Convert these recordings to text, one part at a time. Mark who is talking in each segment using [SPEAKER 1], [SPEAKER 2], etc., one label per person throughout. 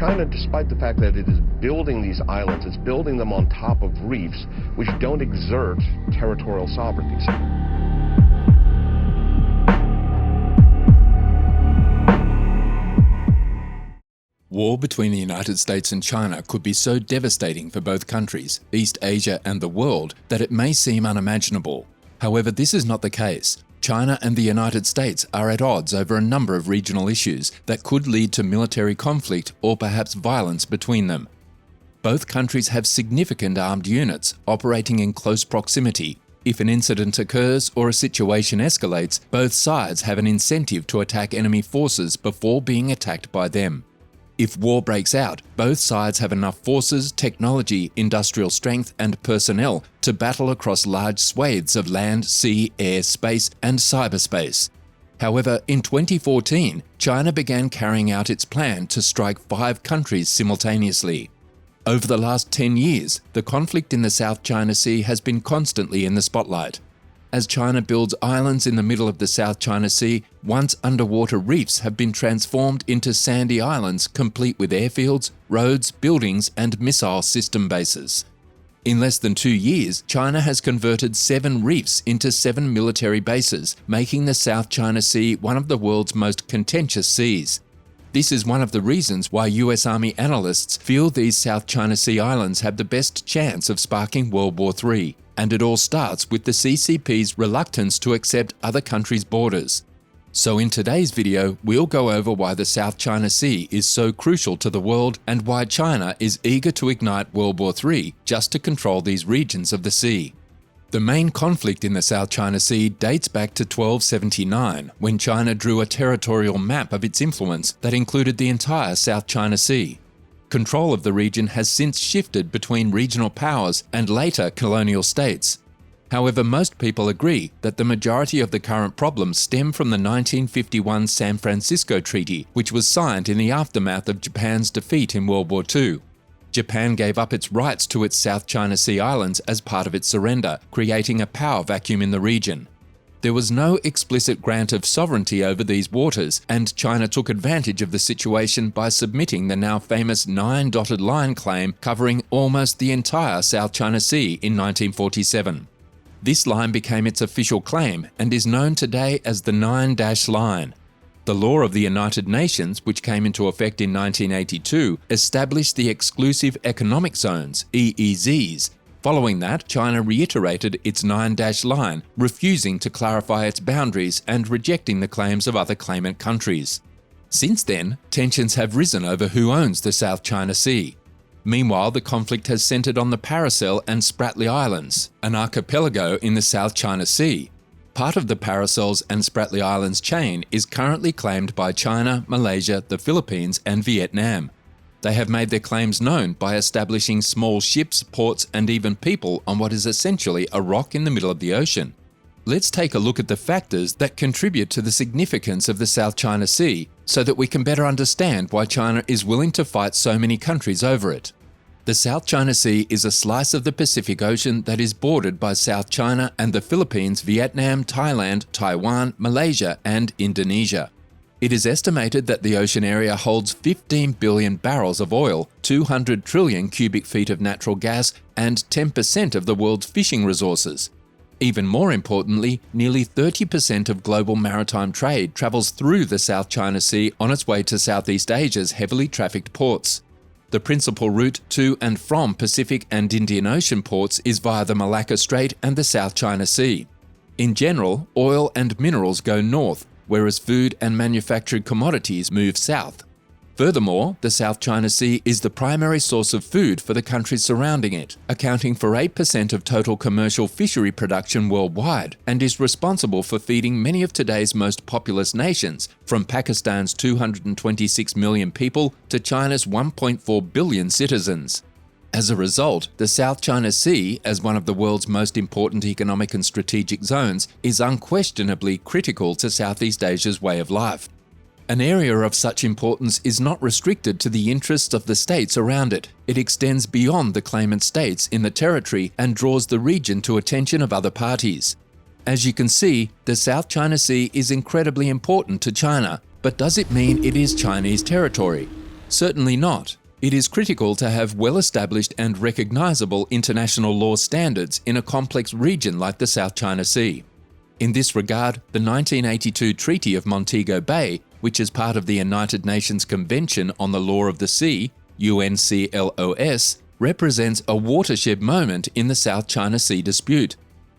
[SPEAKER 1] China, despite the fact that it is building these islands, it's building them on top of reefs which don't exert territorial sovereignty.
[SPEAKER 2] War between the United States and China could be so devastating for both countries, East Asia and the world, that it may seem unimaginable. However, this is not the case. China and the United States are at odds over a number of regional issues that could lead to military conflict or perhaps violence between them. Both countries have significant armed units operating in close proximity. If an incident occurs or a situation escalates, both sides have an incentive to attack enemy forces before being attacked by them. If war breaks out, both sides have enough forces, technology, industrial strength, and personnel to battle across large swathes of land, sea, air, space, and cyberspace. However, in 2014, China began carrying out its plan to strike 5 countries simultaneously. Over the last 10 years, the conflict in the South China Sea has been constantly in the spotlight. As China builds islands in the middle of the South China Sea, once underwater reefs have been transformed into sandy islands complete with airfields, roads, buildings, and missile system bases. In less than 2 years, China has converted 7 reefs into 7 military bases, making the South China Sea one of the world's most contentious seas. This is one of the reasons why US Army analysts feel these South China Sea islands have the best chance of sparking World War III. And it all starts with the CCP's reluctance to accept other countries' borders. So in today's video, we'll go over why the South China Sea is so crucial to the world and why China is eager to ignite World War III just to control these regions of the sea. The main conflict in the South China Sea dates back to 1279, when China drew a territorial map of its influence that included the entire South China Sea. Control of the region has since shifted between regional powers and later colonial states. However, most people agree that the majority of the current problems stem from the 1951 San Francisco Treaty, which was signed in the aftermath of Japan's defeat in World War II. Japan gave up its rights to its South China Sea islands as part of its surrender, creating a power vacuum in the region. There was no explicit grant of sovereignty over these waters, and China took advantage of the situation by submitting the now famous 9 dotted line claim covering almost the entire South China Sea in 1947. This line became its official claim and is known today as the 9-dash line. The law of the United Nations, which came into effect in 1982, established the Exclusive Economic Zones, EEZs. Following that, China reiterated its 9-dash line, refusing to clarify its boundaries and rejecting the claims of other claimant countries. Since then, tensions have risen over who owns the South China Sea. Meanwhile, the conflict has centered on the Paracel and Spratly Islands, an archipelago in the South China Sea. Part of the Paracels and Spratly Islands chain is currently claimed by China, Malaysia, the Philippines, and Vietnam. They have made their claims known by establishing small ships, ports, and even people on what is essentially a rock in the middle of the ocean. Let's take a look at the factors that contribute to the significance of the South China Sea so that we can better understand why China is willing to fight so many countries over it. The South China Sea is a slice of the Pacific Ocean that is bordered by South China and the Philippines, Vietnam, Thailand, Taiwan, Malaysia, and Indonesia. It is estimated that the ocean area holds 15 billion barrels of oil, 200 trillion cubic feet of natural gas, and 10% of the world's fishing resources. Even more importantly, nearly 30% of global maritime trade travels through the South China Sea on its way to Southeast Asia's heavily trafficked ports. The principal route to and from Pacific and Indian Ocean ports is via the Malacca Strait and the South China Sea. In general, oil and minerals go north, whereas food and manufactured commodities move south. Furthermore, the South China Sea is the primary source of food for the countries surrounding it, accounting for 8% of total commercial fishery production worldwide, and is responsible for feeding many of today's most populous nations, from Pakistan's 226 million people to China's 1.4 billion citizens. As a result, the South China Sea, as one of the world's most important economic and strategic zones, is unquestionably critical to Southeast Asia's way of life. An area of such importance is not restricted to the interests of the states around it. It extends beyond the claimant states in the territory and draws the region to attention of other parties. As you can see, the South China Sea is incredibly important to China, but does it mean it is Chinese territory? Certainly not. It is critical to have well-established and recognizable international law standards in a complex region like the South China Sea. In this regard, the 1982 Treaty of Montego Bay, which is part of the United Nations Convention on the Law of the Sea, UNCLOS, represents a watershed moment in the South China Sea dispute.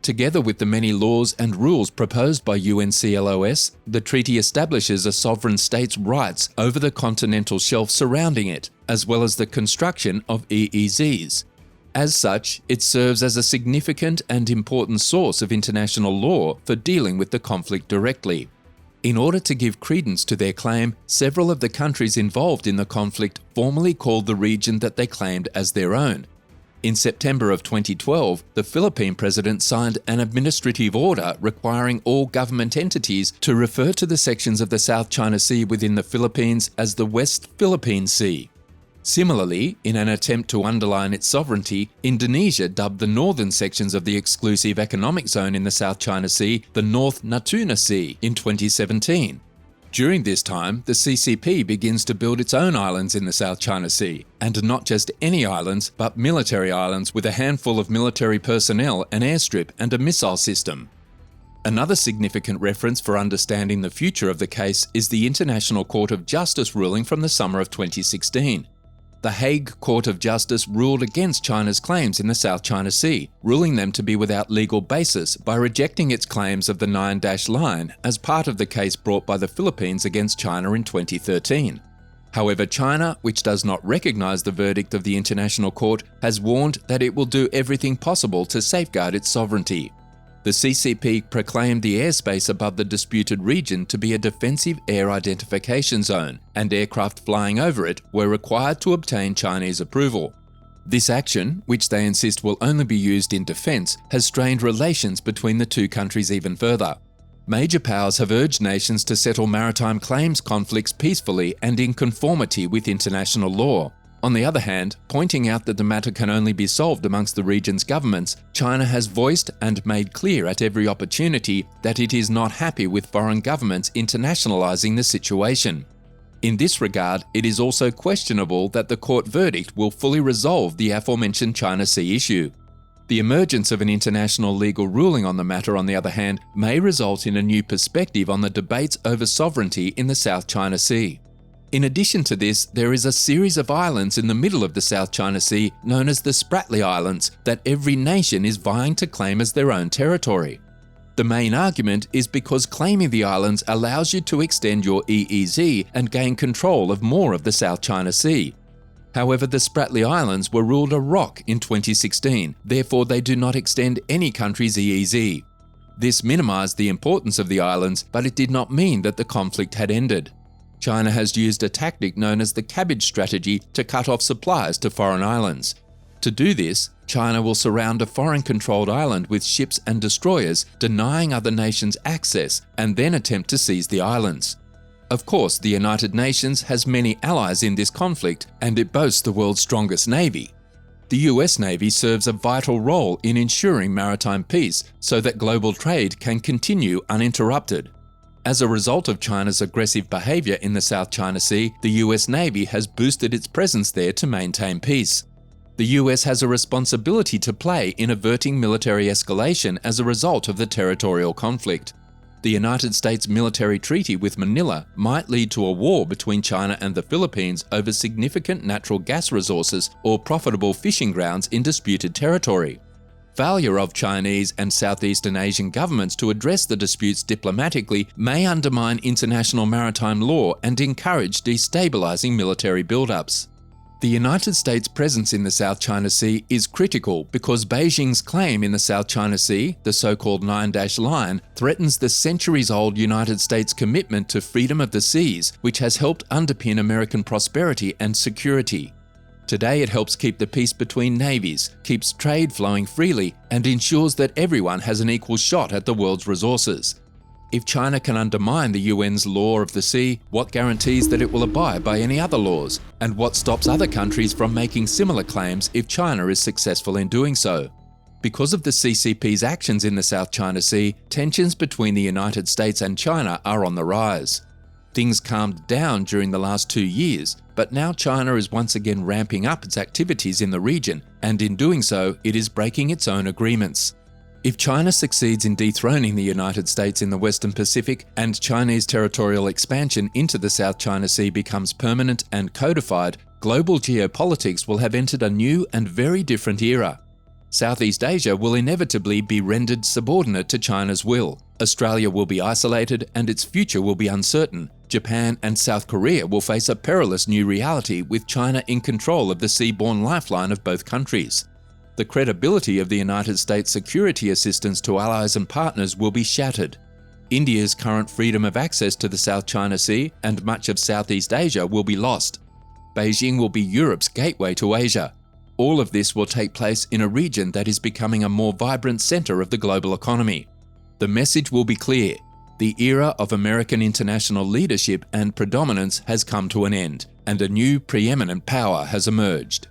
[SPEAKER 2] Together with the many laws and rules proposed by UNCLOS, the treaty establishes a sovereign state's rights over the continental shelf surrounding it, as well as the construction of EEZs. As such, it serves as a significant and important source of international law for dealing with the conflict directly. In order to give credence to their claim, several of the countries involved in the conflict formally called the region that they claimed as their own. In September of 2012, the Philippine president signed an administrative order requiring all government entities to refer to the sections of the South China Sea within the Philippines as the West Philippine Sea. Similarly, in an attempt to underline its sovereignty, Indonesia dubbed the northern sections of the exclusive economic zone in the South China Sea the North Natuna Sea in 2017. During this time, the CCP begins to build its own islands in the South China Sea, and not just any islands, but military islands with a handful of military personnel, an airstrip, and a missile system. Another significant reference for understanding the future of the case is the International Court of Justice ruling from the summer of 2016. The Hague Court of Justice ruled against China's claims in the South China Sea, ruling them to be without legal basis by rejecting its claims of the 9-dash line as part of the case brought by the Philippines against China in 2013. However, China, which does not recognize the verdict of the International Court, has warned that it will do everything possible to safeguard its sovereignty. The CCP proclaimed the airspace above the disputed region to be a defensive air identification zone, and aircraft flying over it were required to obtain Chinese approval. This action, which they insist will only be used in defense, has strained relations between the two countries even further. Major powers have urged nations to settle maritime claims conflicts peacefully and in conformity with international law. On the other hand, pointing out that the matter can only be solved amongst the region's governments, China has voiced and made clear at every opportunity that it is not happy with foreign governments internationalizing the situation. In this regard, it is also questionable that the court verdict will fully resolve the aforementioned China Sea issue. The emergence of an international legal ruling on the matter, on the other hand, may result in a new perspective on the debates over sovereignty in the South China Sea. In addition to this, there is a series of islands in the middle of the South China Sea known as the Spratly Islands that every nation is vying to claim as their own territory. The main argument is because claiming the islands allows you to extend your EEZ and gain control of more of the South China Sea. However, the Spratly Islands were ruled a ROC in 2016, therefore they do not extend any country's EEZ. This minimized the importance of the islands, but it did not mean that the conflict had ended. China has used a tactic known as the cabbage strategy to cut off supplies to foreign islands. To do this, China will surround a foreign-controlled island with ships and destroyers, denying other nations access, and then attempt to seize the islands. Of course, the United Nations has many allies in this conflict, and it boasts the world's strongest navy. The US Navy serves a vital role in ensuring maritime peace so that global trade can continue uninterrupted. As a result of China's aggressive behavior in the South China Sea, the US Navy has boosted its presence there to maintain peace. The US has a responsibility to play in averting military escalation as a result of the territorial conflict. The United States military treaty with Manila might lead to a war between China and the Philippines over significant natural gas resources or profitable fishing grounds in disputed territory. Failure of Chinese and Southeastern Asian governments to address the disputes diplomatically may undermine international maritime law and encourage destabilizing military buildups. The United States' presence in the South China Sea is critical because Beijing's claim in the South China Sea, the so-called 9-dash line, threatens the centuries-old United States commitment to freedom of the seas, which has helped underpin American prosperity and security. Today it helps keep the peace between navies, keeps trade flowing freely, and ensures that everyone has an equal shot at the world's resources. If China can undermine the UN's law of the sea, what guarantees that it will abide by any other laws? And what stops other countries from making similar claims if China is successful in doing so? Because of the CCP's actions in the South China Sea, tensions between the United States and China are on the rise. Things calmed down during the last 2 years, but now China is once again ramping up its activities in the region, and in doing so, it is breaking its own agreements. If China succeeds in dethroning the United States in the Western Pacific and Chinese territorial expansion into the South China Sea becomes permanent and codified, global geopolitics will have entered a new and very different era. Southeast Asia will inevitably be rendered subordinate to China's will. Australia will be isolated and its future will be uncertain. Japan and South Korea will face a perilous new reality with China in control of the seaborne lifeline of both countries. The credibility of the United States security assistance to allies and partners will be shattered. India's current freedom of access to the South China Sea and much of Southeast Asia will be lost. Beijing will be Europe's gateway to Asia. All of this will take place in a region that is becoming a more vibrant center of the global economy. The message will be clear. The era of American international leadership and predominance has come to an end, and a new preeminent power has emerged.